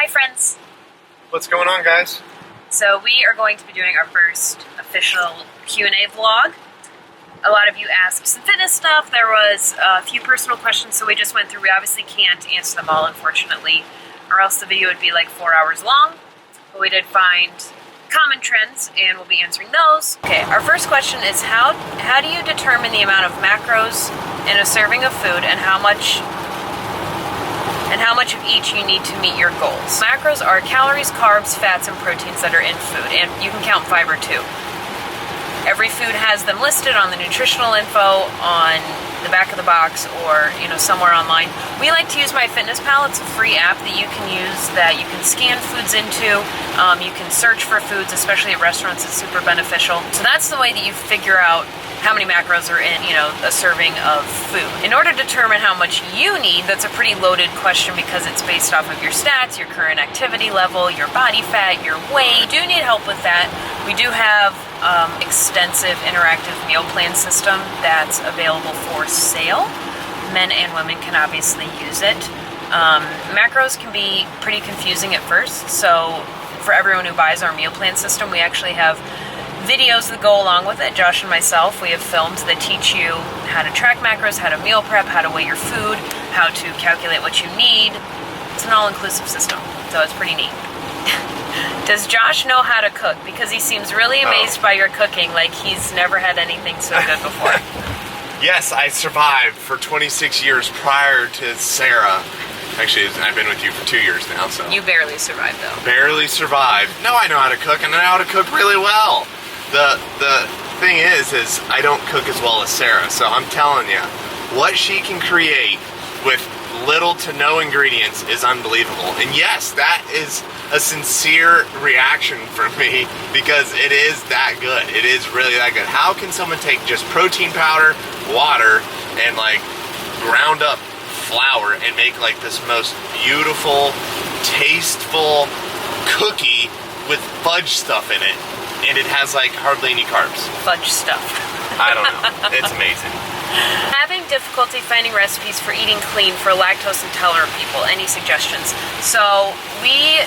Hi friends! What's going on, guys? So we are going to be doing our first official Q&A vlog. A lot of you asked some fitness stuff. There was a few personal questions, so we just went through. We obviously can't answer them all, unfortunately, or else the video would be like 4 hours long. But we did find common trends, and we'll be answering those. Okay, our first question is how do you determine the amount of macros in a serving of food, and how much of each you need to meet your goals? Macros are calories, carbs, fats, and proteins that are in food, and you can count fiber too. Every food has them listed on the nutritional info on the back of the box, or somewhere online. We like to use MyFitnessPal. It's a free app that you can use that you can scan foods into. You can search for foods, especially at restaurants. It's super beneficial. So that's the way that you figure out how many macros are in, a serving of food. In order to determine how much you need, that's a pretty loaded question because it's based off of your stats, your current activity level, your body fat, your weight. You do need help with that. We do have extensive interactive meal plan system that's available for sale. Men and women can obviously use it. Macros can be pretty confusing at first, so for everyone who buys our meal plan system, we actually have videos that go along with it. Josh and myself, we have films that teach you how to track macros, how to meal prep, how to weigh your food, how to calculate what you need. It's an all-inclusive system, so it's pretty neat. Does Josh know how to cook? Because he seems really amazed by your cooking, like he's never had anything so good before. Yes, I survived for 26 years prior to Sarah. Actually, I've been with you for 2 years now, so. You barely survived, though. Barely survived. No, I know how to cook, and I know how to cook really well. The thing is I don't cook as well as Sarah, so I'm telling you, what she can create with little to no ingredients is unbelievable. And yes, that is a sincere reaction from me because it is that good. It is really that good. How can someone take just protein powder, water, and like ground up flour and make like this most beautiful, tasteful cookie with fudge stuff in it, and it has like hardly any carbs? Fudge stuff. I don't know. It's amazing. Having difficulty finding recipes for eating clean for lactose intolerant people. Any suggestions? So we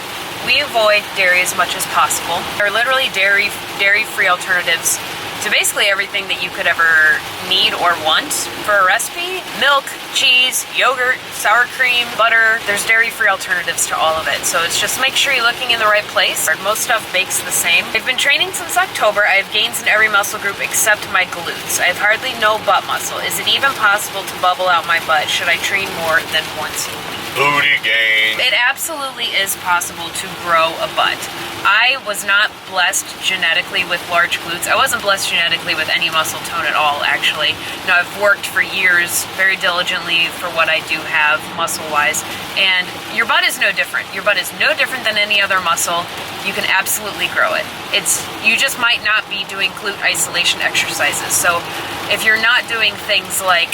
avoid dairy as much as possible. There are literally dairy-free alternatives to basically everything that you could ever need or want for a recipe. Milk, cheese, yogurt, sour cream, butter. There's dairy-free alternatives to all of it. So it's just make sure you're looking in the right place. Most stuff bakes the same. I've been training since October. I have gains in every muscle group except my glutes. I have hardly no butt muscle. Is it even possible to bubble out my butt? Should I train more than once a week? Booty gain. It absolutely is possible to grow a butt. I was not blessed genetically with large glutes. I wasn't blessed genetically with any muscle tone at all, actually. I've worked for years very diligently for what I do have muscle-wise, and your butt is no different. Your butt is no different than any other muscle. You can absolutely grow it. You just might not be doing glute isolation exercises. So if you're not doing things like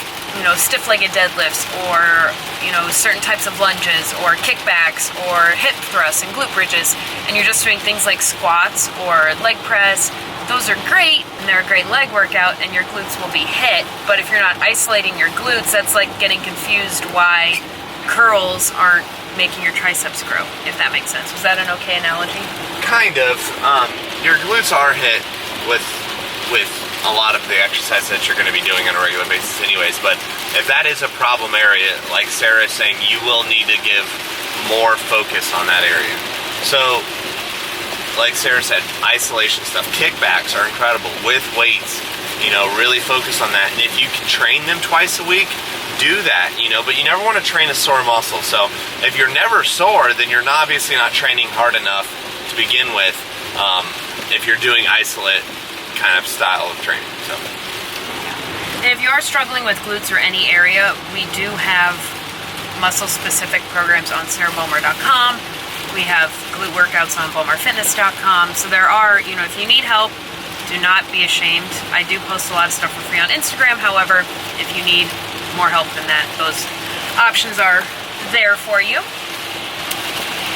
stiff-legged deadlifts or certain types of lunges or kickbacks or hip thrusts and glute bridges, and you're just doing things like squats or leg press, those are great and they're a great leg workout and your glutes will be hit. But if you're not isolating your glutes, that's like getting confused why curls aren't making your triceps grow, if that makes sense. Was that an okay analogy? Kind of. Your glutes are hit with a lot of the exercise that you're going to be doing on a regular basis anyways, but if that is a problem area, like Sarah is saying, you will need to give more focus on that area. So, like Sarah said, isolation stuff, kickbacks are incredible with weights, really focus on that, and if you can train them twice a week, do that, but you never want to train a sore muscle. So if you're never sore, then you're obviously not training hard enough to begin with, if you're doing isolate kind of style of training. So, and if you are struggling with glutes or any area, we do have muscle-specific programs on sarahbowmar.com. We have glute workouts on bowmarfitness.com. So there are, if you need help, do not be ashamed. I do post a lot of stuff for free on Instagram. However, if you need more help than that, those options are there for you.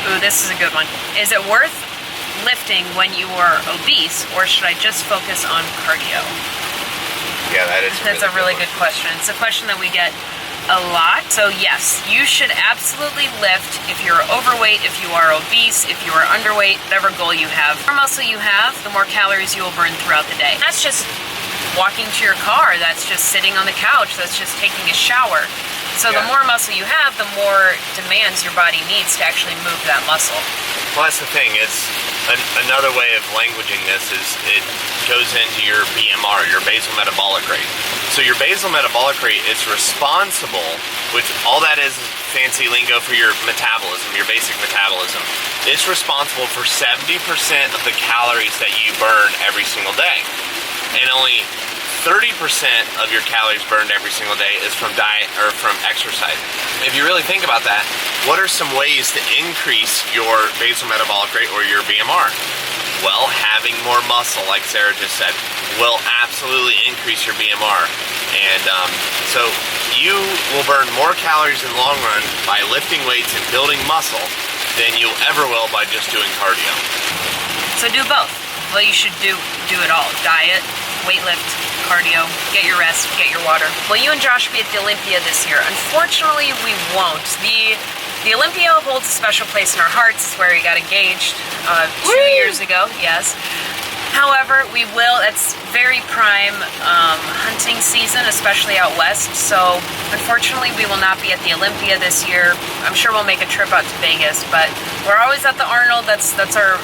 Ooh, this is a good one. Is it worth lifting when you are obese, or should I just focus on cardio? Yeah, that's a really good question. It's a question that we get a lot. So yes, you should absolutely lift if you're overweight, if you are obese, if you are underweight, whatever goal you have. The more muscle you have, the more calories you will burn throughout the day. That's just walking to your car, that's just sitting on the couch, that's just taking a shower. So the more muscle you have, the more demands your body needs to actually move that muscle. Well, that's the thing. It's another way of languaging this is it goes into your BMR, your basal metabolic rate. So your basal metabolic rate is responsible, which all that is fancy lingo for your metabolism, your basic metabolism. It's responsible for 70% of the calories that you burn every single day. And only 30% of your calories burned every single day is from diet or from exercise. If you really think about that, what are some ways to increase your basal metabolic rate or your BMR? Well, having more muscle, like Sarah just said, will absolutely increase your BMR. And so you will burn more calories in the long run by lifting weights and building muscle than you ever will by just doing cardio. So do both. Well, you should do it all. Diet, weightlift, cardio, get your rest, get your water. Will you and Josh be at the Olympia this year? Unfortunately, we won't. The Olympia holds a special place in our hearts. It's where we got engaged 2 years ago, yes. However, we will. It's very prime hunting season, especially out west. So, unfortunately, we will not be at the Olympia this year. I'm sure we'll make a trip out to Vegas, but we're always at the Arnold. That's our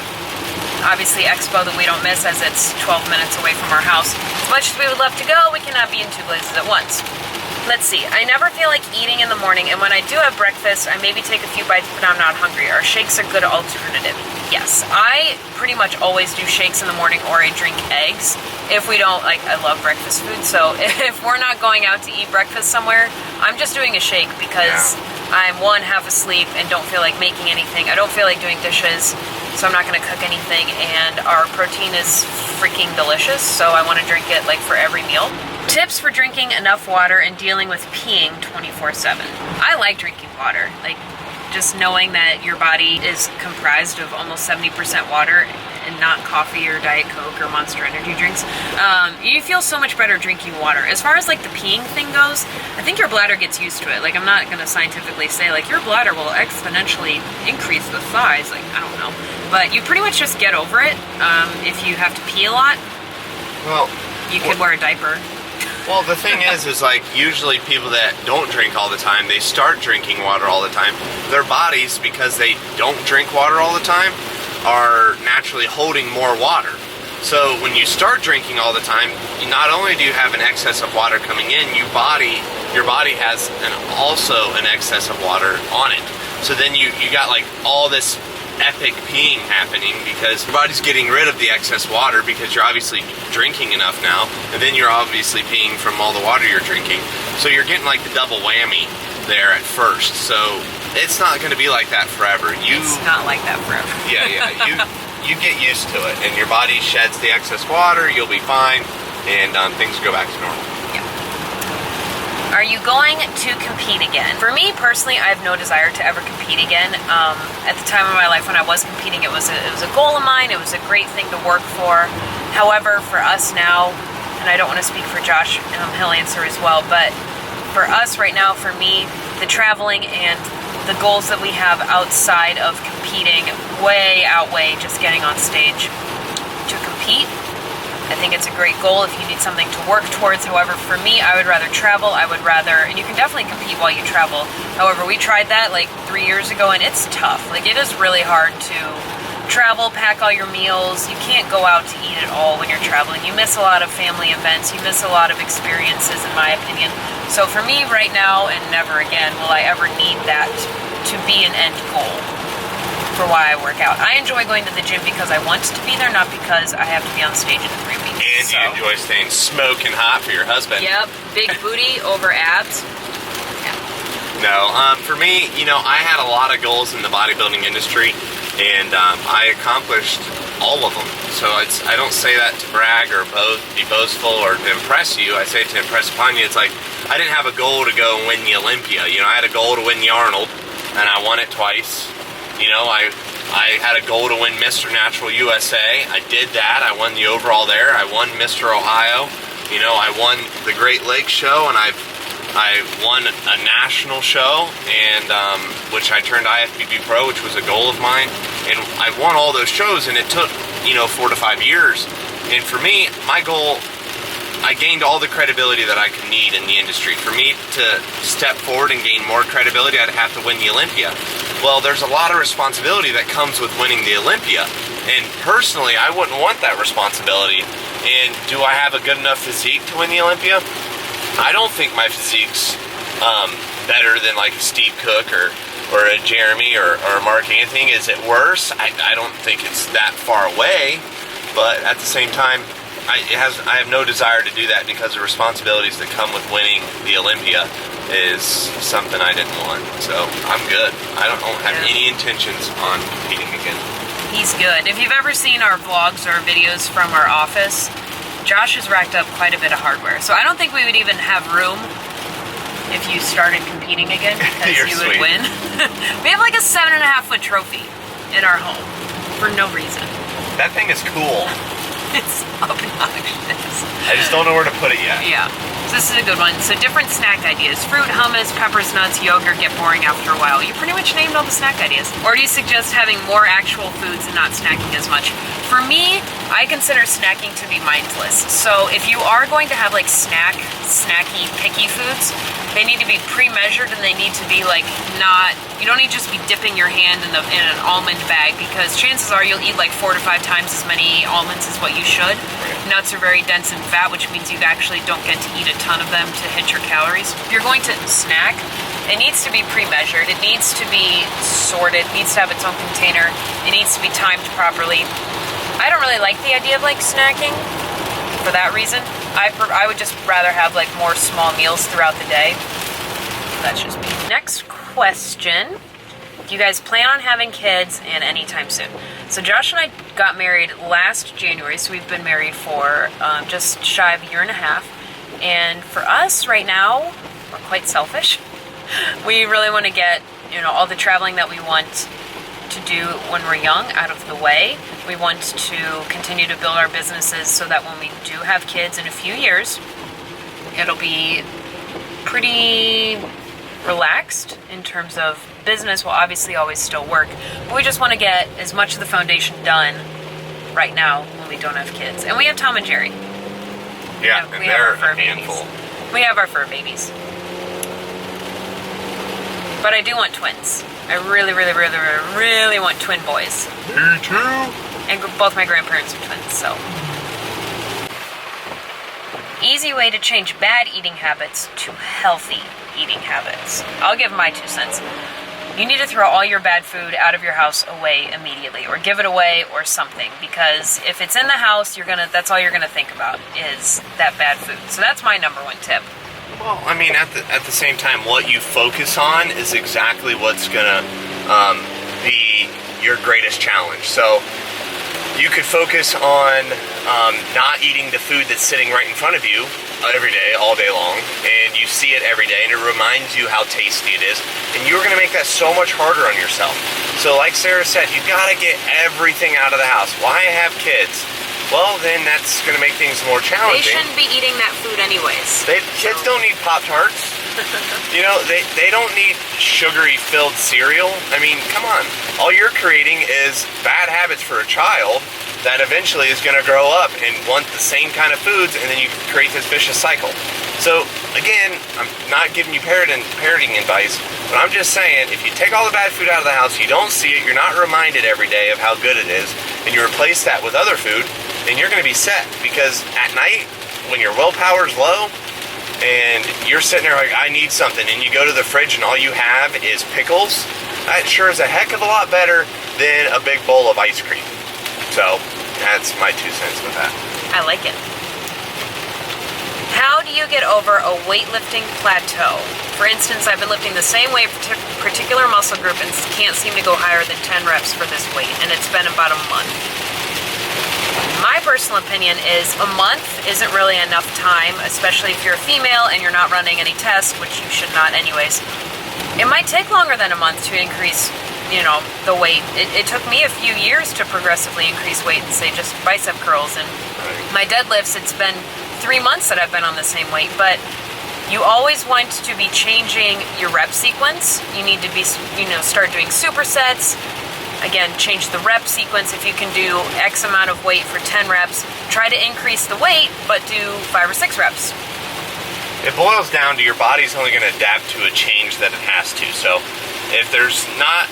obviously expo that we don't miss, as it's 12 minutes away from our house. As much as we would love to go, we cannot be in two places at once. Let's see, I never feel like eating in the morning, and when I do have breakfast, I maybe take a few bites, but I'm not hungry. Are shakes a good alternative? Yes, I pretty much always do shakes in the morning, or I drink eggs. If we don't, I love breakfast food, so if we're not going out to eat breakfast somewhere, I'm just doing a shake because I'm half asleep and don't feel like making anything. I don't feel like doing dishes, so I'm not going to cook anything, and our protein is freaking delicious, so I want to drink it for every meal. Tips for drinking enough water and dealing with peeing 24/7. I like drinking water, just knowing that your body is comprised of almost 70% water and not coffee or Diet Coke or Monster Energy drinks. You feel so much better drinking water. As far as the peeing thing goes, I think your bladder gets used to it. I'm not going to scientifically say your bladder will exponentially increase the size. I don't know. But you pretty much just get over it. If you have to pee a lot, you could wear a diaper. Well, the thing is usually people that don't drink all the time, they start drinking water all the time. Their bodies, because they don't drink water all the time, are naturally holding more water. So when you start drinking all the time, not only do you have an excess of water coming in, your body has also an excess of water on it. So then you got all this epic peeing happening because your body's getting rid of the excess water because you're obviously drinking enough now, and then you're obviously peeing from all the water you're drinking. So you're getting the double whammy there at first. So it's not going to be like that forever. It's not like that forever. Yeah. You get used to it, and your body sheds the excess water. You'll be fine, and things go back to normal. Are you going to compete again? For me personally, I have no desire to ever compete again. At the time of my life when I was competing, it was a goal of mine. It was a great thing to work for. However, for us now, and I don't want to speak for Josh, he'll answer as well, but for us right now, for me, the traveling and the goals that we have outside of competing way outweigh just getting on stage to compete. I think it's a great goal if you need something to work towards. However, for me, I would rather travel. And you can definitely compete while you travel. However, we tried that 3 years ago, and it's tough. It is really hard to travel, pack all your meals. You can't go out to eat at all when you're traveling. You miss a lot of family events. You miss a lot of experiences, in my opinion. So for me right now, and never again will I ever need that to be an end goal for why I work out. I enjoy going to the gym because I want to be there, not because I have to be on stage in 3 weeks. And you enjoy staying smoking hot for your husband. Yep, big booty over abs. Yeah. No, for me, I had a lot of goals in the bodybuilding industry, and I accomplished all of them. So I don't say that to brag or be boastful or to impress you. I say it to impress upon you. It's I didn't have a goal to go and win the Olympia. I had a goal to win the Arnold, and I won it twice. I had a goal to win Mr. Natural USA. I did that. I won the overall there. I won Mr. Ohio. I won the Great Lakes show, and I've I won a national show, and which I turned IFBB Pro, which was a goal of mine. And I won all those shows, and it took 4 to 5 years. And for me, my goal, I gained all the credibility that I could need in the industry. For me to step forward and gain more credibility, I'd have to win the Olympia. Well, there's a lot of responsibility that comes with winning the Olympia. And personally, I wouldn't want that responsibility. And do I have a good enough physique to win the Olympia? I don't think my physique's better than like a Steve Cook or a Jeremy or a Mark Anthony. Is it worse? I don't think it's that far away. But at the same time, I have no desire to do that because the responsibilities that come with winning the Olympia is something I didn't want. So I'm good. I don't have any intentions on competing again. He's good. If you've ever seen our vlogs or videos from our office, Josh has racked up quite a bit of hardware. So I don't think we would even have room if you started competing again because you would win. We have like a 7.5-foot trophy in our home for no reason. That thing is cool. It's obnoxious. I just don't know where to put it yet. Yeah. So this is a good one. So different snack ideas. Fruit, hummus, peppers, nuts, yogurt get boring after a while. You pretty much named all the snack ideas. Or do you suggest having more actual foods and not snacking as much? For me, I consider snacking to be mindless. So if you are going to have like snacky, picky foods, they need to be pre-measured and they need to be like you don't need to just be dipping your hand in an almond bag because chances are you'll eat like 4 to 5 times as many almonds as what you should. Nuts are very dense in fat, which means you actually don't get to eat a ton of them to hit your calories. If you're going to snack, it needs to be pre-measured. It needs to be sorted. It needs to have its own container. It needs to be timed properly. I don't really like the idea of like snacking for that reason. I would just rather have like more small meals throughout the day. That's just me. Next question. Do you guys plan on having kids and anytime soon? So Josh and I got married last January, so we've been married for just shy of a year and a half. And for us right now, we're quite selfish. We really want to get, all the traveling that we want to do when we're young out of the way. We want to continue to build our businesses so that when we do have kids in a few years, it'll be pretty relaxed in terms of business. Will obviously always still work, but we just want to get as much of the foundation done right now when we don't have kids. And we have Tom and Jerry. Yeah, and they're a handful. We have our fur babies. But I do want twins. I really, really, really, really, really want twin boys. Me too. And both my grandparents are twins, so. Easy way to change bad eating habits to healthy eating habits. I'll give my 2 cents. You need to throw all your bad food out of your house away immediately, or give it away or something, because if it's in the house, that's all you're gonna think about is that bad food. So that's my number 1 tip. Well, I mean, at the same time, what you focus on is exactly what's gonna be your greatest challenge. So you could focus on not eating the food that's sitting right in front of you every day, all day long, and you see it every day, and it reminds you how tasty it is, and you're going to make that so much harder on yourself. So like Sarah said, you got to get everything out of the house. Why have kids? Well, then that's going to make things more challenging. They shouldn't be eating that food anyways. Kids don't need Pop-Tarts. They don't need sugary-filled cereal. I mean, come on. All you're creating is bad habits for a child that eventually is going to grow up and want the same kind of foods, and then you create this vicious cycle. So, again, I'm not giving you parenting advice, but I'm just saying, if you take all the bad food out of the house, you don't see it, you're not reminded every day of how good it is, and you replace that with other food, then you're going to be set. Because at night, when your willpower's low, and you're sitting there like, I need something, and you go to the fridge and all you have is pickles, that sure is a heck of a lot better than a big bowl of ice cream. So, that's my 2 cents with that. I like it. How do you get over a weightlifting plateau? For instance, I've been lifting the same weight for particular muscle group and can't seem to go higher than 10 reps for this weight, and it's been about a month. My personal opinion is a month isn't really enough time, especially if you're a female and you're not running any tests, which you should not anyways. It might take longer than a month to increase the weight. It took me a few years to progressively increase weight and say just bicep curls, and my deadlifts, it's been 3 months that I've been on the same weight. But You always want to be changing your rep sequence. You need to be, start doing supersets. Again, change the rep sequence. If you can do X amount of weight for 10 reps, try to increase the weight, but do 5 or 6 reps. It boils down to your body's only going to adapt to a change that it has to. So if there's not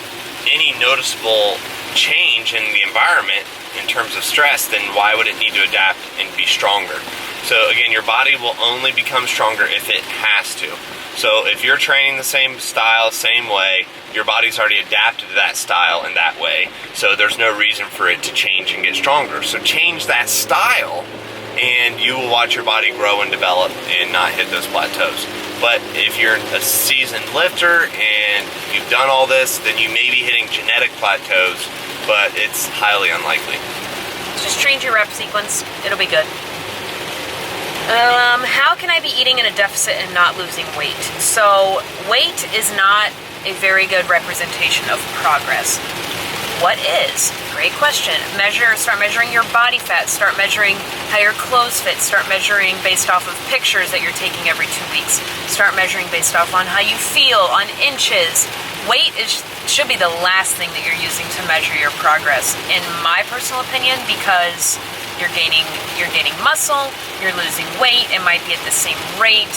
any noticeable change in the environment in terms of stress, then why would it need to adapt and be stronger? So again, your body will only become stronger if it has to. So if you're training the same style, same way, your body's already adapted to that style and that way. So there's no reason for it to change and get stronger. So change that style and you will watch your body grow and develop and not hit those plateaus. But if you're a seasoned lifter and you've done all this, then you may be hitting genetic plateaus, but it's highly unlikely. Just change your rep sequence. It'll be good. How can I be eating in a deficit and not losing weight? So weight is not a very good representation of progress. What is? Great question. Start measuring your body fat. Start measuring how your clothes fit. Start measuring based off of pictures that you're taking every 2 weeks. Start measuring based off on how you feel, on inches. Weight should be the last thing that you're using to measure your progress, in my personal opinion, because you're gaining muscle, you're losing weight, it might be at the same rate.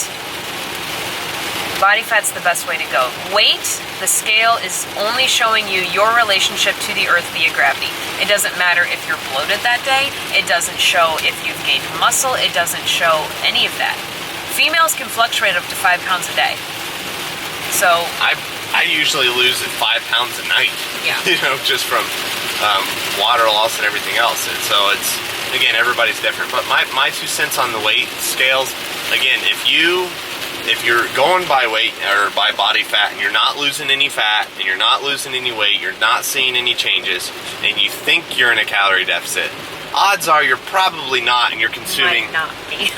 Body fat's the best way to go. Weight, the scale is only showing you your relationship to the earth via gravity. It doesn't matter if you're bloated that day, it doesn't show if you've gained muscle, it doesn't show any of that. Females can fluctuate up to 5 pounds a day. So I usually lose at 5 pounds a night. Yeah. Just from water loss and everything else. And so it's, again, everybody's different. But my 2 cents on the weight scales, again, if you're going by weight or by body fat and you're not losing any fat and you're not losing any weight, you're not seeing any changes, and you think you're in a calorie deficit, odds are you're probably not, and you're consuming. Might not be.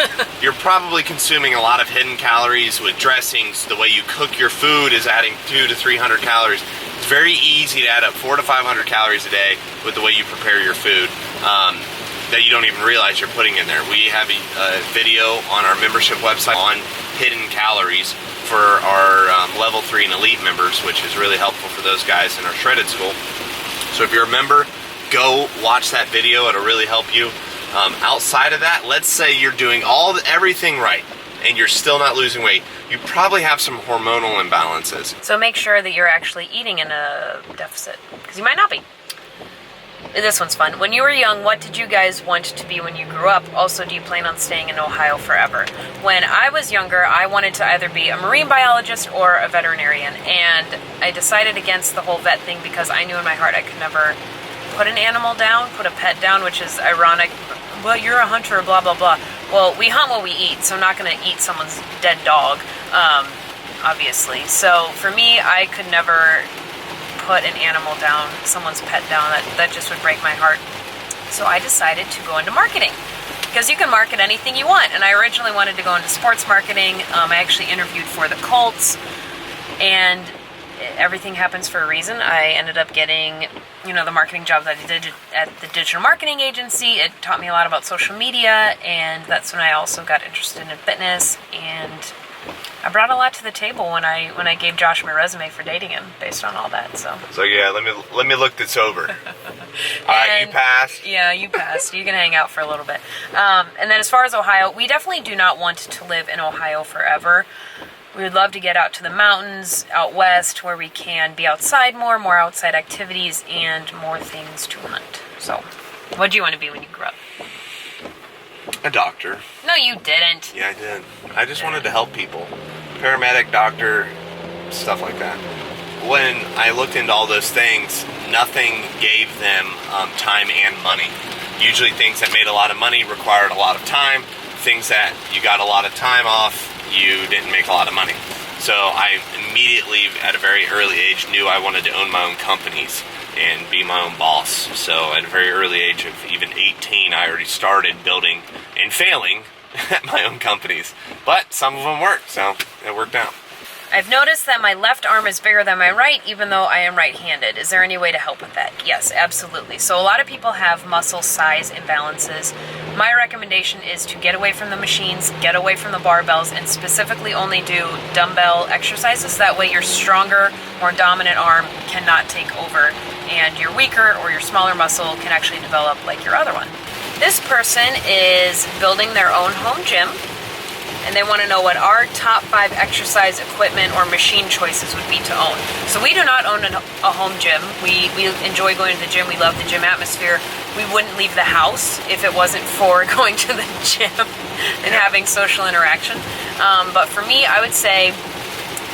You're probably consuming a lot of hidden calories with dressings. The way you cook your food is adding 200 to 300 calories. It's very easy to add up 400 to 500 calories a day with the way you prepare your food. That you don't even realize you're putting in there. We have a video on our membership website on hidden calories for our level 3 and elite members, which is really helpful for those guys in our shredded school. So if you're a member, go watch that video. It'll really help you. Outside of that, let's say you're doing everything right and you're still not losing weight. You probably have some hormonal imbalances. So make sure that you're actually eating in a deficit, because you might not be. This one's fun. When you were young, what did you guys want to be when you grew up? Also, do you plan on staying in Ohio forever? When I was younger, I wanted to either be a marine biologist or a veterinarian, and I decided against the whole vet thing because I knew in my heart I could never put an animal down, put a pet down, which is ironic. Well, you're a hunter, blah, blah, blah. Well, we hunt what we eat, so I'm not going to eat someone's dead dog, obviously. So for me, I could never put an animal down, someone's pet down. That just would break my heart. So I decided to go into marketing, because you can market anything you want. And I originally wanted to go into sports marketing. I actually interviewed for the Colts, and everything happens for a reason. I ended up getting, the marketing job that I did at the digital marketing agency. It taught me a lot about social media, and that's when I also got interested in fitness, and I brought a lot to the table when I gave Josh my resume for dating him based on all that. So yeah, let me look this over. All right, you passed. Yeah, you passed. You can hang out for a little bit. And then as far as Ohio, we definitely do not want to live in Ohio forever. We would love to get out to the mountains, out west, where we can be outside more outside activities, and more things to hunt. So, what do you want to be when you grew up? A doctor. No, you didn't. Yeah, I did. I just wanted to help people. Paramedic, doctor, stuff like that. When I looked into all those things, nothing gave them time and money. Usually things that made a lot of money required a lot of time. Things that you got a lot of time off, you didn't make a lot of money. So I immediately, at a very early age, knew I wanted to own my own companies and be my own boss. So at a very early age of even 18, I already started building and failing at my own companies. But some of them worked, so it worked out. I've noticed that my left arm is bigger than my right, even though I am right-handed. Is there any way to help with that? Yes, absolutely. So a lot of people have muscle size imbalances My recommendation is to get away from the machines, get away from the barbells, and specifically only do dumbbell exercises. That way your stronger, more dominant arm cannot take over, and your weaker or your smaller muscle can actually develop like your other one. This person is building their own home gym, and they want to know what our top 5 exercise equipment or machine choices would be to own. So we do not own a home gym. We enjoy going to the gym. We love the gym atmosphere. We wouldn't leave the house if it wasn't for going to the gym and having social interaction. But for me, I would say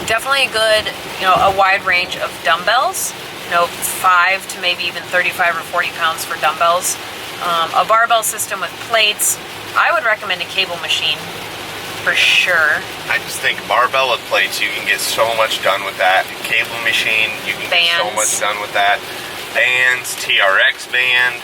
definitely a wide range of dumbbells. 5 to maybe even 35 or 40 pounds for dumbbells. A barbell system with plates. I would recommend a cable machine for sure. I just think barbell with plates, you can get so much done with that. Cable machine, you can get so much done with that. Bands, TRX band.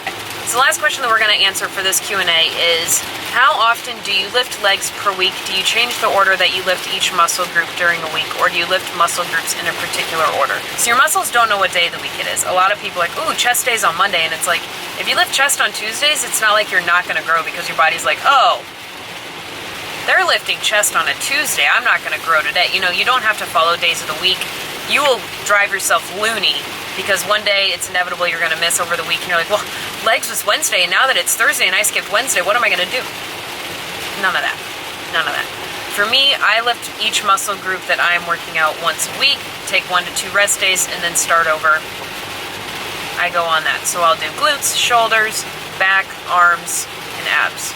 So the last question that we're going to answer for this Q&A is, how often do you lift legs per week? Do you change the order that you lift each muscle group during a week, or do you lift muscle groups in a particular order? So your muscles don't know what day of the week it is. A lot of people are like, ooh, chest day's on Monday, and it's like, if you lift chest on Tuesdays, it's not like you're not going to grow, because your body's like, oh, they're lifting chest on a Tuesday, I'm not going to grow today. You don't have to follow days of the week. You will drive yourself loony, because one day it's inevitable you're going to miss over the week, and you're like, well, legs was Wednesday, and now that it's Thursday and I skipped Wednesday, what am I going to do? None of that. None of that. For me, I lift each muscle group that I am working out once a week, take 1 to 2 rest days, and then start over. I go on that. So I'll do glutes, shoulders, back, arms, and abs.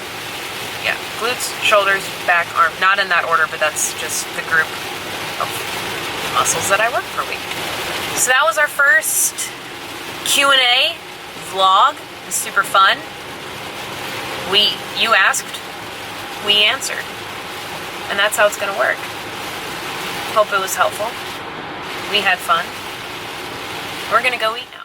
Yeah, glutes, shoulders, back, arm. Not in that order, but that's just the group of muscles that I work per week. So that was our first Q&A vlog. It was super fun. You asked, we answered. And that's how it's going to work. Hope it was helpful. We had fun. We're going to go eat now.